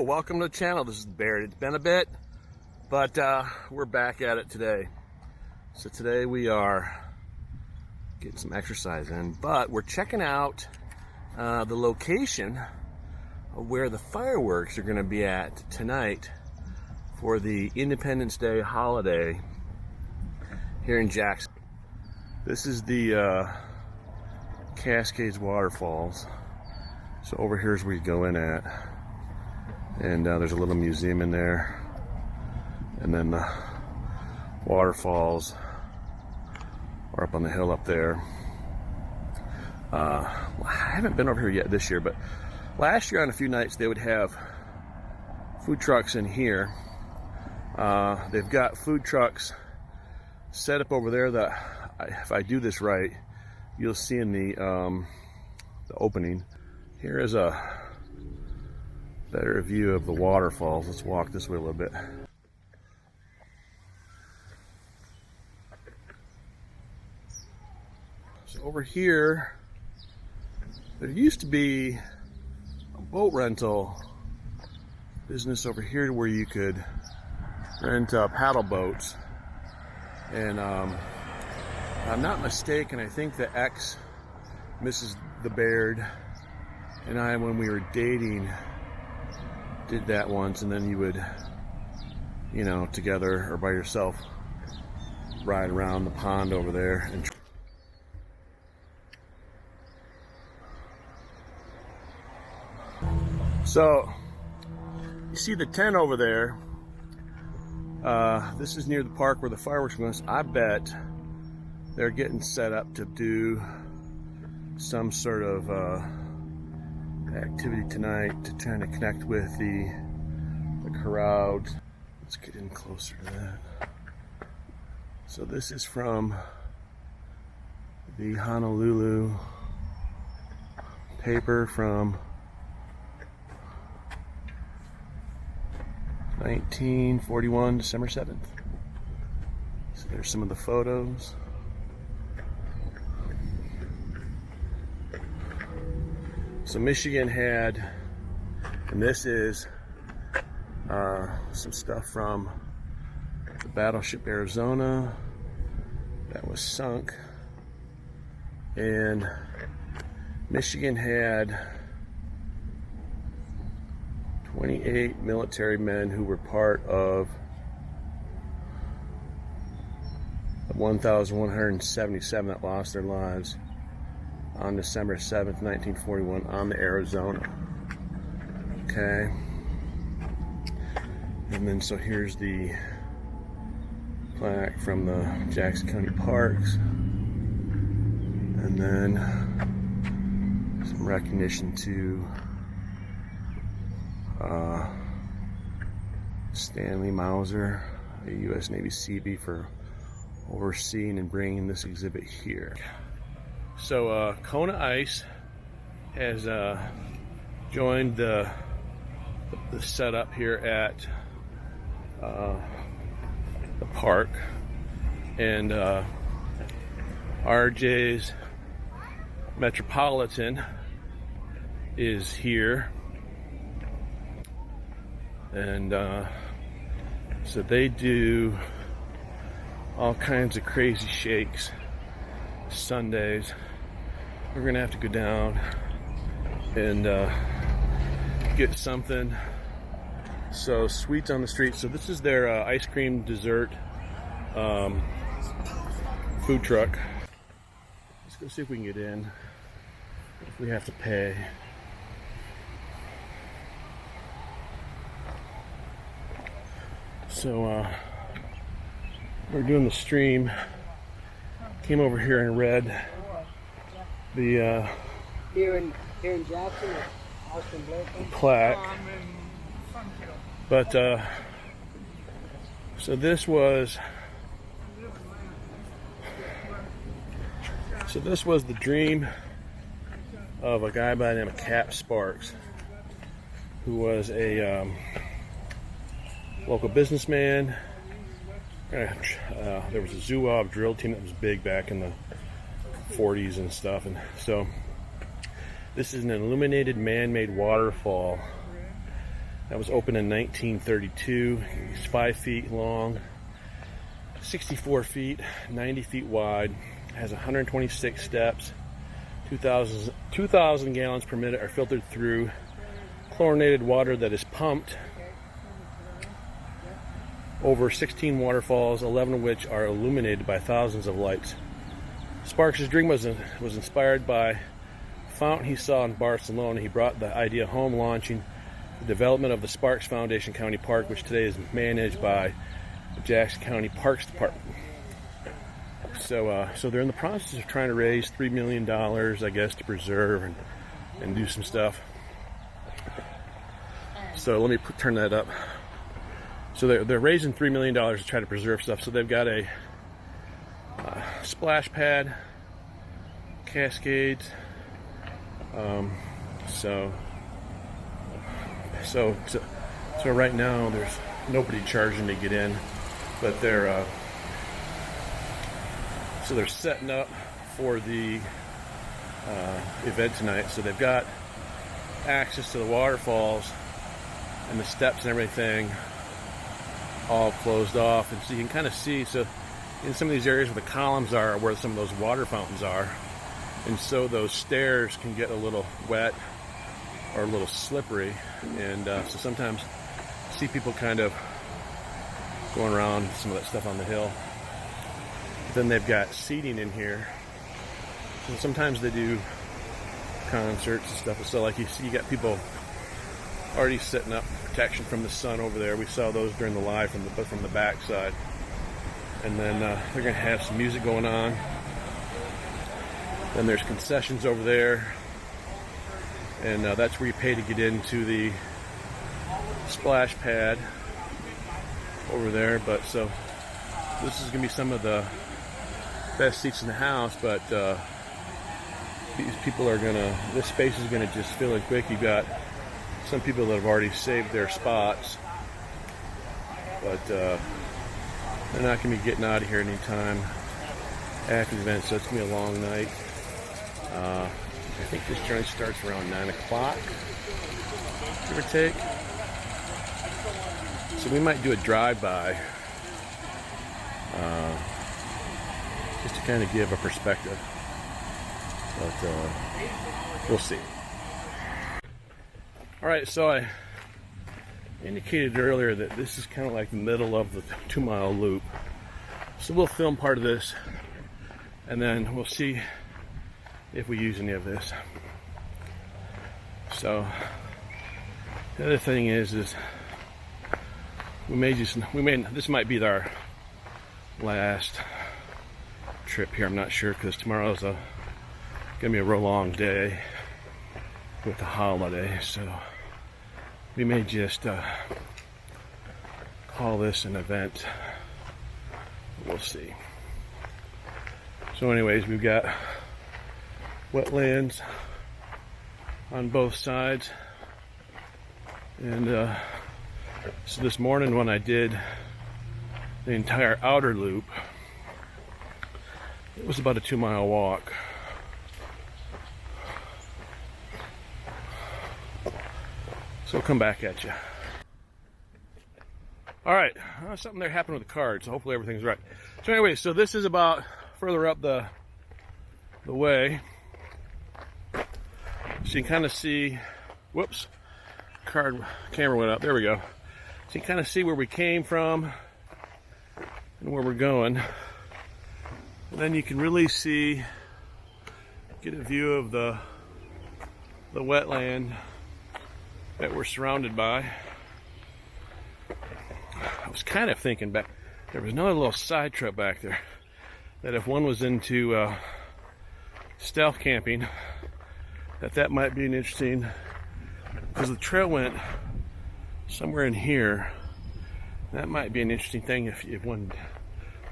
Hello, welcome to the channel. This is Barrett. It's been a bit, but we're back at it today. So today we are getting some exercise in, but we're checking out the location of where the fireworks are going to be at tonight for the Independence Day holiday here in Jackson. This is the Cascades Waterfalls. So over here is where you go in at. And there's a little museum in there. And then the waterfalls are up on the hill up there. I haven't been over here yet this year, but last year on a few nights they would have food trucks in here. They've got food trucks set up over there that, if I do this right, you'll see in the opening. Here is a better view of the waterfalls. Let's walk this way a little bit. So over here, there used to be a boat rental business over here where you could rent paddle boats. And I'm not mistaken, I think the ex-Mrs. the Baird and I, when we were dating, did that once, and then you would, you know, together or by yourself, ride around the pond over there. And so, you see the tent over there. This is near the park where the fireworks are going. I bet they're getting set up to do some sort of activity tonight to try to connect with the crowd. Let's get in closer to that. So this is from the Honolulu paper from 1941, December 7th. So there's some of the photos. So Michigan had, and this is some stuff from the battleship Arizona that was sunk. And Michigan had 28 military men who were part of the 1,177 that lost their lives on December 7th, 1941 on the Arizona. Okay. And then so here's the plaque from the Jackson County Parks. And then some recognition to Stanley Mauser, a U.S. Navy Seabee, for overseeing and bringing this exhibit here. So Kona Ice has joined the setup here at the park, and RJ's Metropolitan is here, and so they do all kinds of crazy shakes Sundays. We're gonna have to go down and get something. So Sweets on the Street. So this is their ice cream dessert food truck. Let's go see if we can get in, if we have to pay. So we're doing the stream. Came over here and read the here in Jackson, Austin Blakely plaque. But so this was the dream of a guy by the name of Cap Sparks, who was a local businessman. There was a Zouave drill team that was big back in the 40s and stuff, and so this is an illuminated man-made waterfall That was opened in 1932. It's 5 feet long, 64 feet, 90 feet wide. It has 126 steps. 2,000 gallons per minute are filtered through chlorinated water that is pumped over 16 waterfalls, 11 of which are illuminated by thousands of lights. Sparks' dream was inspired by a fountain he saw in Barcelona. He brought the idea home, launching the development of the Sparks Foundation County Park, which today is managed by the Jackson County Parks Department. So they're in the process of trying to raise $3 million, I guess, to preserve and do some stuff. So let me turn that up. So they're raising $3 million to try to preserve stuff. So they've got a splash pad, cascades. So right now there's nobody charging to get in, but they're setting up for the event tonight. So they've got access to the waterfalls and the steps and everything all closed off, and so you can kind of see, so in some of these areas where the columns are where some of those water fountains are, and so those stairs can get a little wet or a little slippery, and so sometimes you see people kind of going around some of that stuff on the hill. But then they've got seating in here, so sometimes they do concerts and stuff. So like you see, you got people already setting up protection from the sun over there. We saw those during the live from the back side. And then they're going to have some music going on. Then there's concessions over there. And that's where you pay to get into the splash pad over there. But so this is going to be some of the best seats in the house. But these people are going to, this space is going to just fill in quick. You've got some people that have already saved their spots, but they're not going to be getting out of here anytime after the event, so it's going to be a long night. I think this joint starts around 9 o'clock, give or take. So we might do a drive-by just to kind of give a perspective, but we'll see. All right, so I indicated earlier that this is kind of like the middle of the 2-mile loop. So we'll film part of this, and then we'll see if we use any of this. So the other thing is this might be our last trip here. I'm not sure, because tomorrow's gonna be a real long day with the holiday, so we may just call this an event. We'll see. So anyways, we've got wetlands on both sides, and so this morning when I did the entire outer loop, it was about a 2-mile walk. So we'll come back at you. All right, something there happened with the card, so hopefully everything's right. So anyway, so this is about further up the way. So you can kind of see, whoops, camera went up, there we go. So you can kind of see where we came from and where we're going. And then you can really get a view of the wetland that we're surrounded by. I was kind of thinking back, there was another little side trip back there, that if one was into stealth camping, that might be an interesting, because the trail went somewhere in here. That might be an interesting thing if one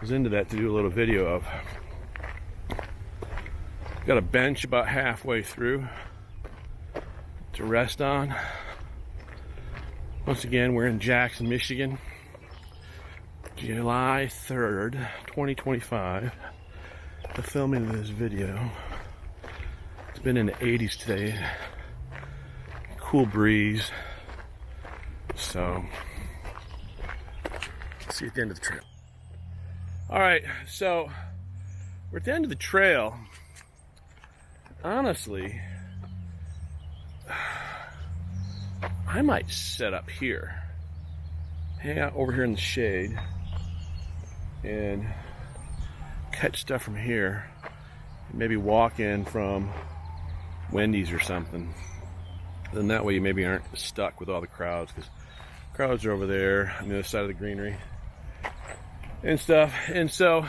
was into that, to do a little video of. Got a bench about halfway through to rest on. Once again, we're in Jackson, Michigan, July 3rd, 2025. The filming of this video. It's been in the 80s today. Cool breeze. So, see you at the end of the trail. All right, so we're at the end of the trail. Honestly, I might set up here, hang out over here in the shade, and catch stuff from here. Maybe walk in from Wendy's or something. Then that way you maybe aren't stuck with all the crowds, because crowds are over there on the other side of the greenery and stuff. And so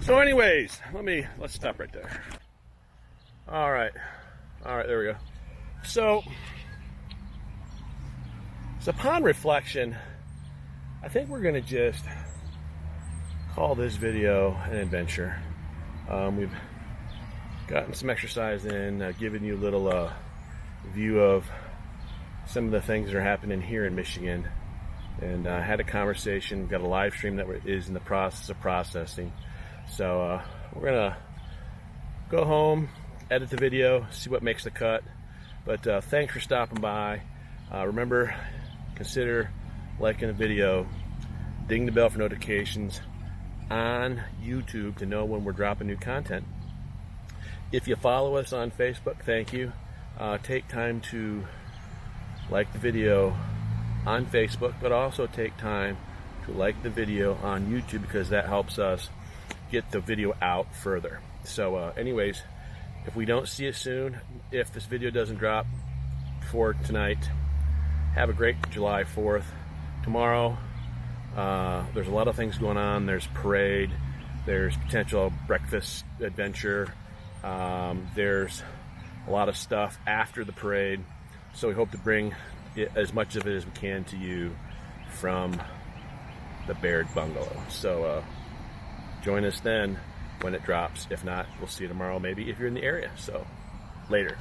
anyways, let's stop right there. All right, there we go. So upon reflection, I think we're gonna just call this video an adventure. We've gotten some exercise in, giving you a little view of some of the things that are happening here in Michigan, and I had a conversation, got a live stream that is in the process of processing. So we're gonna go home, edit the video, see what makes the cut. But thanks for stopping by. Remember, consider liking the video, ding the bell for notifications on YouTube to know when we're dropping new content. If you follow us on Facebook, thank you. Take time to like the video on Facebook, but also take time to like the video on YouTube, because that helps us get the video out further. So anyways, if we don't see you soon, if this video doesn't drop before tonight, have a great July 4th. Tomorrow, there's a lot of things going on. There's parade, there's potential breakfast adventure, there's a lot of stuff after the parade. So we hope to bring as much of it as we can to you from the Baird Bungalow. So join us then when it drops. If not, we'll see you tomorrow, maybe, if you're in the area. So later.